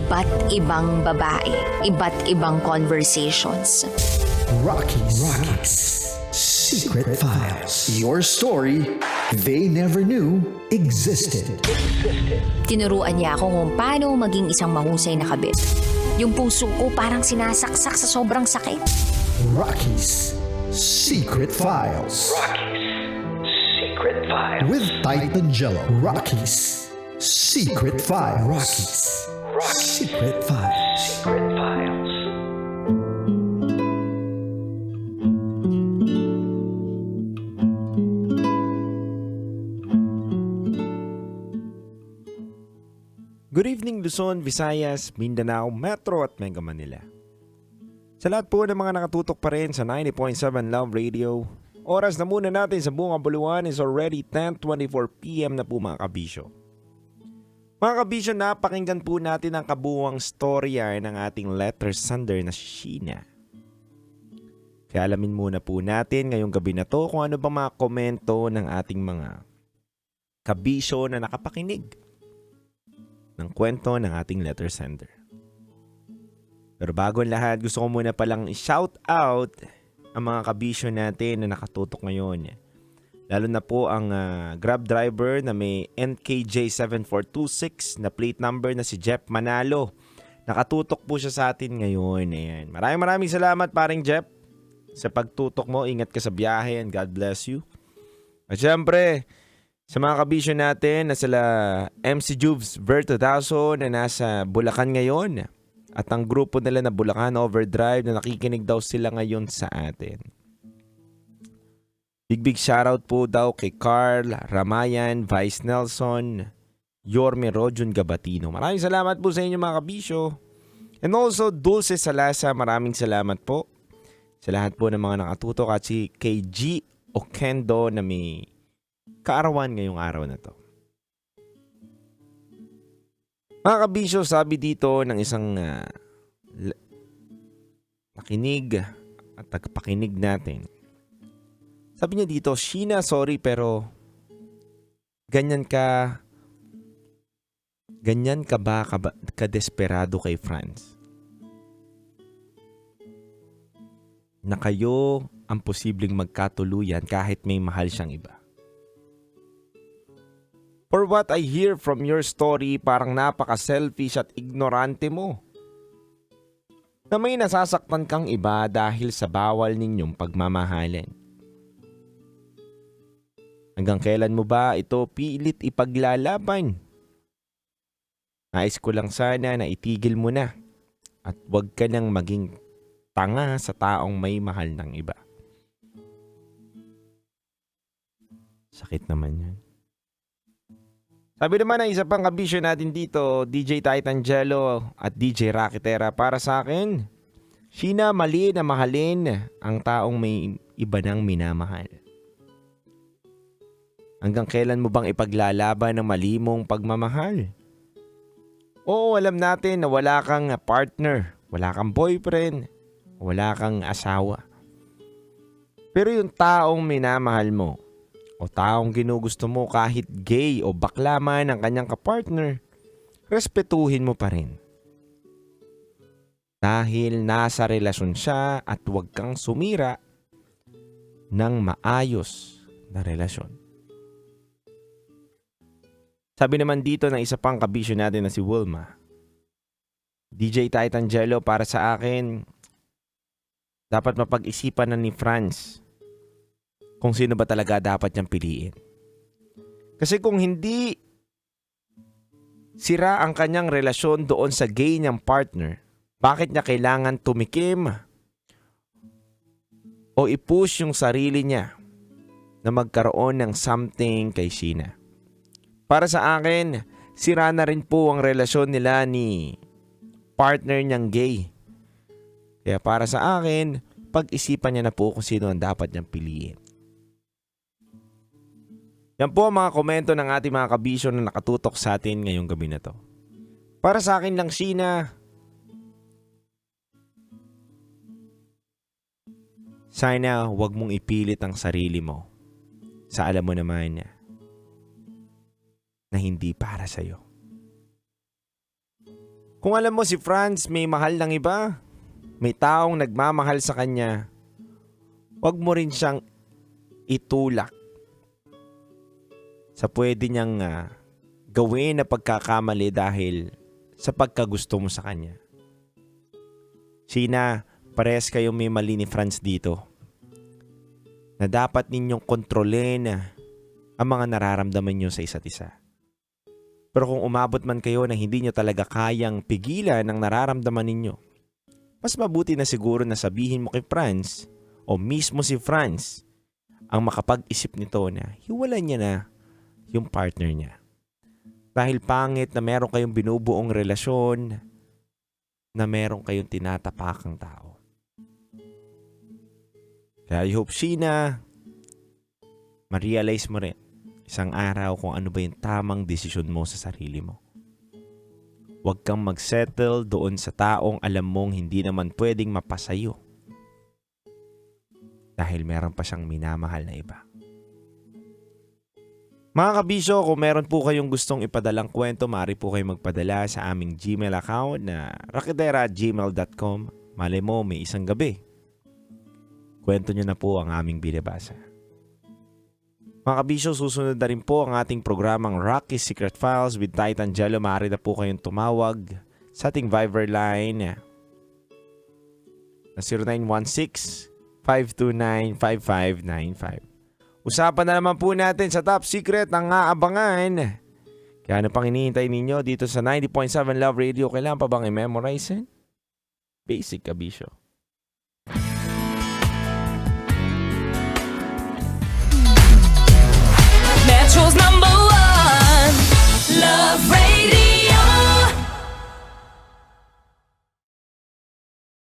iba't ibang babae, iba't ibang conversations. Rocky's Secret Files. Your story they never knew existed. Tinuruan niya ako kung paano maging isang mahusay na kabit. Yung puso ko parang sinasaksak sa sobrang sakit. Rocky's Secret Files. Secret Files. With Titan Jello. Rocky's Secret Files. Rocky's Secret Files. Secret Files. Good evening Luzon, Visayas, Mindanao, Metro at Mega Manila. Sa lahat po ng mga nakatutok pa rin sa 90.7 Love Radio, oras na muna natin sa buong kabuluhan is already 10:24 PM na po mga kabisyo. Mga kabisyo, napakinggan po natin ang kabuuang storya ng ating letter sender na si Sheena. Kaya alamin muna po natin ngayong gabi na to kung ano ba mga komento ng ating mga kabisyo na nakapakinig ng kwento ng ating letter sender. Pero bago ang lahat, gusto ko muna palang i-shout out ang mga kabisyo natin na nakatutok ngayon. Lalo na po ang Grab driver na may NKJ7426 na plate number na si Jeff Manalo. Nakatutok po siya sa atin ngayon. Ayan. Maraming salamat paring Jeff sa pagtutok mo. Ingat ka sa biyahe and God bless you. At syempre, sa mga kabisyo natin na sila MC Jubes Ver 2000 na nasa Bulacan ngayon at ang grupo nila na Bulacan Overdrive na nakikinig daw sila ngayon sa atin. Big shoutout po daw kay Carl, Ramayan, Vice Nelson, Yorme Rojun Gabatino. Maraming salamat po sa inyo mga kabisyo. And also Dulce Salasa, maraming salamat po sa lahat po ng mga nakatutok at si kay G. Okendo na may kaarawan ngayong araw na to. Mga kabisyo, sabi dito ng isang nakinig at tagapakinig natin. Sabi niya dito, Sheena, sorry pero ganyan ka ba kadesperado kay Franz? Na kayo ang posibleng magkatuluyan kahit may mahal siyang iba. For what I hear from your story, parang napaka-selfish at ignorante mo. Na may nasasaktan kang iba dahil sa bawal ninyong pagmamahalin. Hanggang kailan mo ba ito pilit ipaglalaban? Nais ko lang sana na itigil mo na at huwag ka nang maging tanga sa taong may mahal ng iba. Sakit naman yan. Sabi naman ng isa pang kabisyo natin dito, DJ Titan Jello at DJ Rakitera, para sa akin, Sheena, mali na mahalin ang taong may iba nang minamahal. Hanggang kailan mo bang ipaglalaban ng mali mong pagmamahal? Oo, alam natin na wala kang partner, wala kang boyfriend, wala kang asawa. Pero yung taong minamahal mo, o taong ginugusto mo kahit gay o bakla man ang kanyang kapartner, respetuhin mo pa rin. Dahil nasa relasyon siya at huwag kang sumira ng maayos na relasyon. Sabi naman dito ng isa pang kabisyo natin na si Wilma, DJ Titan Jello, para sa akin, dapat mapag-isipan na ni Franz kung sino ba talaga dapat niyang piliin. Kasi kung hindi sira ang kanyang relasyon doon sa gay niyang partner, bakit niya kailangan tumikim o i-push yung sarili niya na magkaroon ng something kay Sheena? Para sa akin, sira na rin po ang relasyon nila ni partner niyang gay. Kaya para sa akin, pag-isipan niya na po kung sino ang dapat niyang piliin. Yan po ang mga komento ng ating mga kabisyo na nakatutok sa atin ngayong gabi na to. Para sa akin lang, Sheena, sana huwag mong ipilit ang sarili mo sa alam mo naman na hindi para sa'yo. Kung alam mo si Franz may mahal ng iba, may taong nagmamahal sa kanya, huwag mo rin siyang itulak sa pwede niyang gawin na pagkakamali dahil sa pagkagusto mo sa kanya. Sheena, parehas kayong may mali ni Franz dito na dapat ninyong kontrolin ang mga nararamdaman nyo sa isa't isa. Pero kung umabot man kayo na hindi nyo talaga kayang pigilan ang nararamdaman ninyo, mas mabuti na siguro na sabihin mo kay Franz o mismo si Franz ang makapag-isip nito na hiwalay niya na yung partner niya. Dahil pangit na meron kayong binubuong relasyon na meron kayong tinatapakang tao. Kaya I hope, Sheena, ma-realize mo rin isang araw kung ano ba yung tamang desisyon mo sa sarili mo. Huwag kang mag-settle doon sa taong alam mong hindi naman pwedeng mapasayo dahil meron pa siyang minamahal na iba. Mga kabisyo, kung meron po kayong gustong ipadalang kwento, maaari po kayong magpadala sa aming Gmail account na rakidera@gmail.com. Malay mo, may isang gabi kwento nyo na po ang aming binabasa. Mga kabisyo, susunod na rin po ang ating programang Rocky's Secret Files with Titan Jello. Maaari na po kayong tumawag sa ating Viber line na 0916-529-5595. Usapan na naman po natin sa Top Secret ang aabangan. Kaya ano pang hinihintay ninyo dito sa 90.7 Love Radio? Kailangan pa bang i-memorize yan? Basic, kabisyo. Metro's #1 Love Radio.